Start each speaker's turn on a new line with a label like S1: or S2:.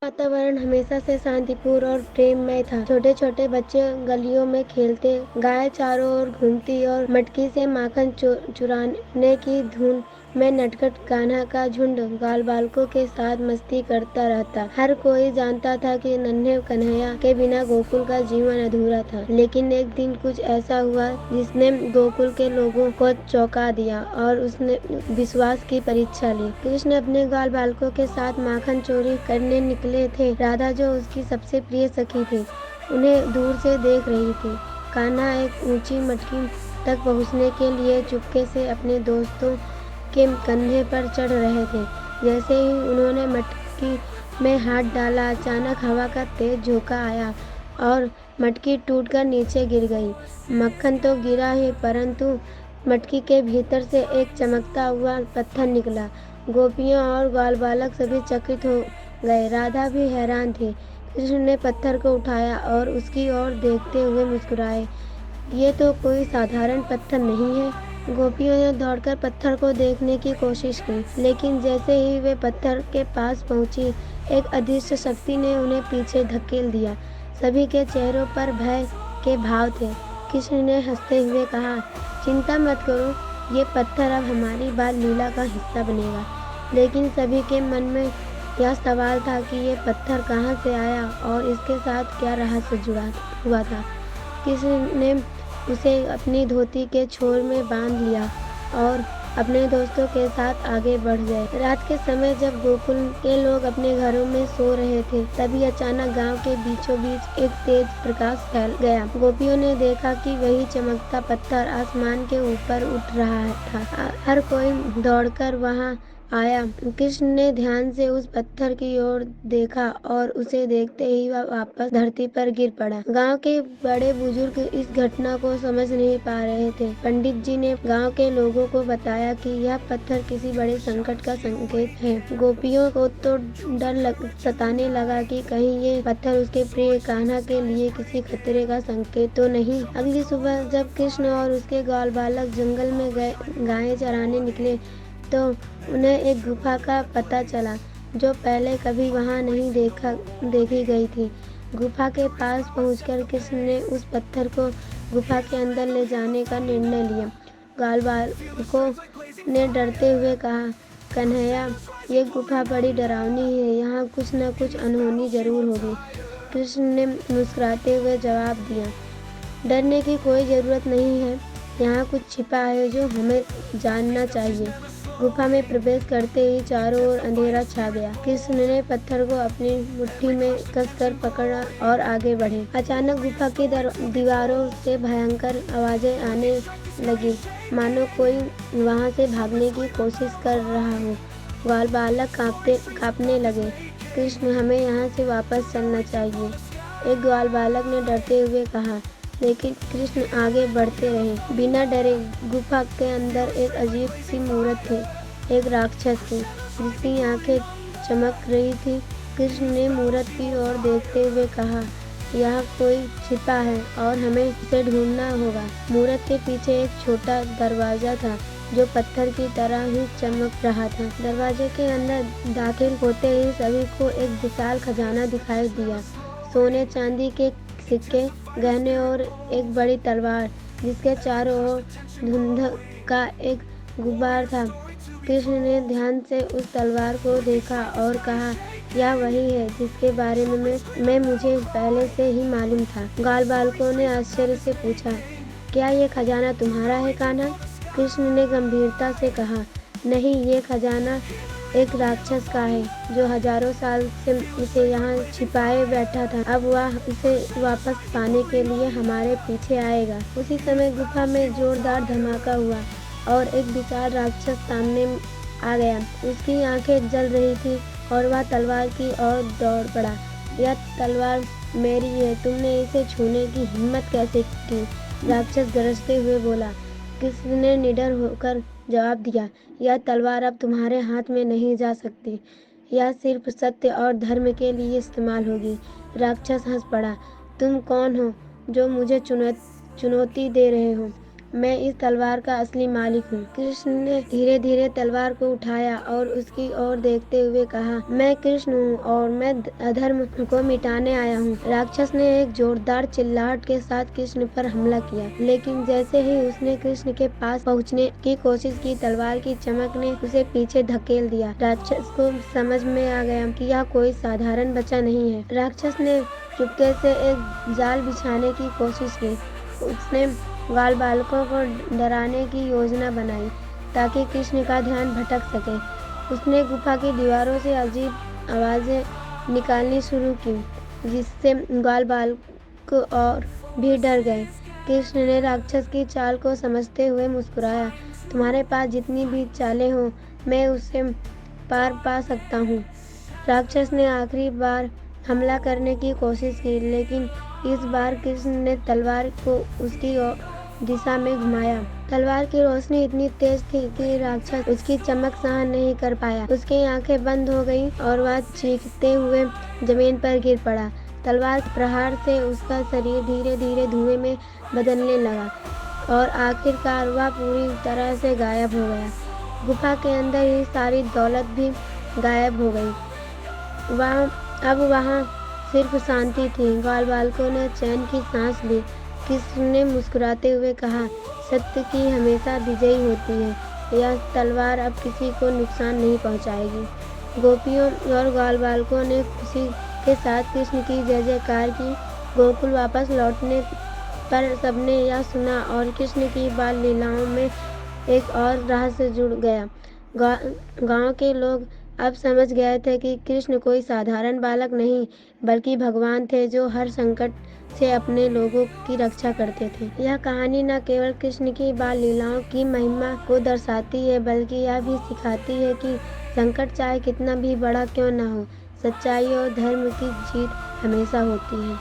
S1: वातावरण हमेशा से शांतिपूर्ण और प्रेममय था। छोटे छोटे बच्चे गलियों में खेलते, गाय चारों ओर घूमती और मटकी से माखन चुराने की धुन में नटखट कान्हा का झुंड ग्वाल बालकों के साथ मस्ती करता रहता। हर कोई जानता था कि नन्हे कन्हैया के बिना गोकुल का जीवन अधूरा था। लेकिन एक दिन कुछ ऐसा हुआ जिसने गोकुल के लोगों को चौंका दिया और उसने विश्वास की परीक्षा ली। कृष्ण अपने ग्वाल बालकों के साथ माखन चोरी करने निकले थे। राधा, जो उसकी सबसे प्रिय सखी थी, उन्हें दूर से देख रही थी। कान्हा एक ऊंची मटकी तक पहुंचने के लिए चुपके से अपने दोस्तों के कंधे पर चढ़ रहे थे। जैसे ही उन्होंने मटकी में हाथ डाला, अचानक हवा का तेज झोंका आया और मटकी टूटकर नीचे गिर गई। मक्खन तो गिरा ही, परंतु मटकी के भीतर से एक चमकता हुआ पत्थर निकला। गोपियां और ग्वाल बालक सभी चकित हो गए। राधा भी हैरान थी। कृष्ण ने पत्थर को उठाया और उसकी ओर देखते हुए मुस्कुराए। ये तो कोई साधारण पत्थर नहीं है। गोपियों ने दौड़कर पत्थर को देखने की कोशिश की, लेकिन जैसे ही वे पत्थर के पास पहुंची, एक अदृश्य शक्ति ने उन्हें पीछे धकेल दिया। सभी के चेहरों पर भय के भाव थे। कृष्ण ने हंसते हुए कहा, चिंता मत करो, ये पत्थर अब हमारी बाल लीला का हिस्सा बनेगा। लेकिन सभी के मन में यह सवाल था कि ये पत्थर कहाँ से आया और इसके साथ क्या रहस्य जुड़ा हुआ था। कृष्ण ने उसे अपनी धोती के छोर में बांध लिया और अपने दोस्तों के साथ आगे बढ़ गए। रात के समय जब गोकुल के लोग अपने घरों में सो रहे थे, तभी अचानक गांव के बीचों बीच एक तेज प्रकाश फैल गया। गोपियों ने देखा कि वही चमकता पत्थर आसमान के ऊपर उठ रहा था। हर कोई दौड़कर वहां आया। कृष्ण ने ध्यान से उस पत्थर की ओर देखा और उसे देखते ही वह वापस धरती पर गिर पड़ा। गांव के बड़े बुजुर्ग इस घटना को समझ नहीं पा रहे थे। पंडित जी ने गांव के लोगों को बताया कि यह पत्थर किसी बड़े संकट का संकेत है। गोपियों को तो सताने लगा कि कहीं ये पत्थर उसके प्रिय कान्हा के लिए किसी खतरे का संकेत तो नहीं। अगली सुबह जब कृष्ण और उसके ग्वाल बालक जंगल में गायें चराने निकले, तो उन्हें एक गुफा का पता चला जो पहले कभी वहां नहीं देखी गई थी। गुफा के पास पहुंचकर कृष्ण ने उस पत्थर को गुफा के अंदर ले जाने का निर्णय लिया। ग्वाल बालकों ने डरते हुए कहा, कन्हैया, ये गुफा बड़ी डरावनी है, यहाँ कुछ न कुछ अनहोनी जरूर होगी। कृष्ण ने मुस्कुराते हुए जवाब दिया, डरने की कोई जरूरत नहीं है, यहाँ कुछ छिपा है जो हमें जानना चाहिए। गुफा में प्रवेश करते ही चारों ओर अंधेरा छा गया। कृष्ण ने पत्थर को अपनी मुट्ठी में कसकर पकड़ा और आगे बढ़े। अचानक गुफा की दीवारों से भयंकर आवाजें आने लगी, मानो कोई वहां से भागने की कोशिश कर रहा हो। ग्वाल बालक कांपने लगे। कृष्ण, हमें यहाँ से वापस चलना चाहिए, एक ग्वाल बालक ने डरते हुए कहा। लेकिन कृष्ण आगे बढ़ते रहे, बिना डरे। गुफा के अंदर एक अजीब सी मूर्त थी, एक राक्षस थी जिसकी आंखें चमक रही थी। कृष्ण ने मूर्त की ओर देखते हुए कहा, यहाँ कोई छिपा है और हमें उसे ढूंढना होगा। मूर्त के पीछे एक छोटा दरवाजा था जो पत्थर की तरह ही चमक रहा था। दरवाजे के अंदर दाखिल होते ही सभी को एक विशाल खजाना दिखाई दिया। सोने चांदी के सिक्के, गहने और एक बड़ी तलवार जिसके चारों ओर धुंध का एक गुब्बार था। कृष्ण ने ध्यान से उस तलवार को देखा और कहा, यह वही है जिसके बारे में मुझे पहले से ही मालूम था। ग्वाल बालकों ने आश्चर्य से पूछा, क्या ये खजाना तुम्हारा है कान्हा? कृष्ण ने गंभीरता से कहा, नहीं, ये खजाना एक राक्षस का है जो हजारों साल से इसे यहाँ छिपाए बैठा था। अब वह इसे वापस पाने के लिए हमारे पीछे आएगा। उसी समय गुफा में जोरदार धमाका हुआ और एक विशाल राक्षस सामने आ गया। उसकी आंखें जल रही थी और वह तलवार की ओर दौड़ पड़ा। यह तलवार मेरी है, तुमने इसे छूने की हिम्मत कैसे की? राक्षस गरजते हुए बोला। कृष्ण ने निडर होकर जवाब दिया, यह तलवार अब तुम्हारे हाथ में नहीं जा सकती, यह सिर्फ सत्य और धर्म के लिए इस्तेमाल होगी। राक्षस हंस पड़ा, तुम कौन हो जो मुझे चुनौती दे रहे हो? मैं इस तलवार का असली मालिक हूँ। कृष्ण ने धीरे धीरे तलवार को उठाया और उसकी ओर देखते हुए कहा, मैं कृष्ण हूँ और मैं अधर्म को मिटाने आया हूँ। राक्षस ने एक जोरदार चिल्लाहट के साथ कृष्ण पर हमला किया, लेकिन जैसे ही उसने कृष्ण के पास पहुँचने की कोशिश की, तलवार की चमक ने उसे पीछे धकेल दिया। राक्षस को समझ में आ गया कि यह कोई साधारण बच्चा नहीं है। राक्षस ने चुपके से एक जाल बिछाने की कोशिश की। उसने ग्वाल बालकों को डराने की योजना बनाई ताकि कृष्ण का ध्यान भटक सके। उसने गुफा की दीवारों से अजीब आवाजें निकालनी शुरू की, जिससे ग्वाल बालक और भी डर गए। कृष्ण ने राक्षस की चाल को समझते हुए मुस्कुराया, तुम्हारे पास जितनी भी चालें हों, मैं उससे पार पा सकता हूँ। राक्षस ने आखिरी बार हमला करने की कोशिश की, लेकिन इस बार कृष्ण ने तलवार को उसकी दिशा में घुमाया। तलवार की रोशनी इतनी तेज थी कि राक्षस उसकी चमक सहन नहीं कर पाया। उसकी आंखें बंद हो गईं और वह चीखते हुए जमीन पर गिर पड़ा। तलवार के प्रहार से उसका शरीर धीरे धीरे धुएं में बदलने लगा और आखिरकार वह पूरी तरह से गायब हो गया। गुफा के अंदर ही सारी दौलत भी गायब हो गई। अब वहाँ सिर्फ शांति थी। ग्वाल बालकों ने चैन की सांस ली। कृष्ण ने मुस्कुराते हुए कहा, सत्य की हमेशा विजयी होती है। यह तलवार अब किसी को नुकसान नहीं पहुंचाएगी। गोपियों और ग्वाल बालकों ने खुशी के साथ कृष्ण की जय जयकार की। गोकुल वापस लौटने पर सबने यह सुना और कृष्ण की बाल लीलाओं में एक और रहस्य जुड़ गया। गांव के लोग अब समझ गए थे कि कृष्ण कोई साधारण बालक नहीं, बल्कि भगवान थे जो हर संकट से अपने लोगों की रक्षा करते थे। यह कहानी न केवल कृष्ण की बाल लीलाओं की महिमा को दर्शाती है, बल्कि यह भी सिखाती है कि संकट चाहे कितना भी बड़ा क्यों न हो, सच्चाई और धर्म की जीत हमेशा होती है।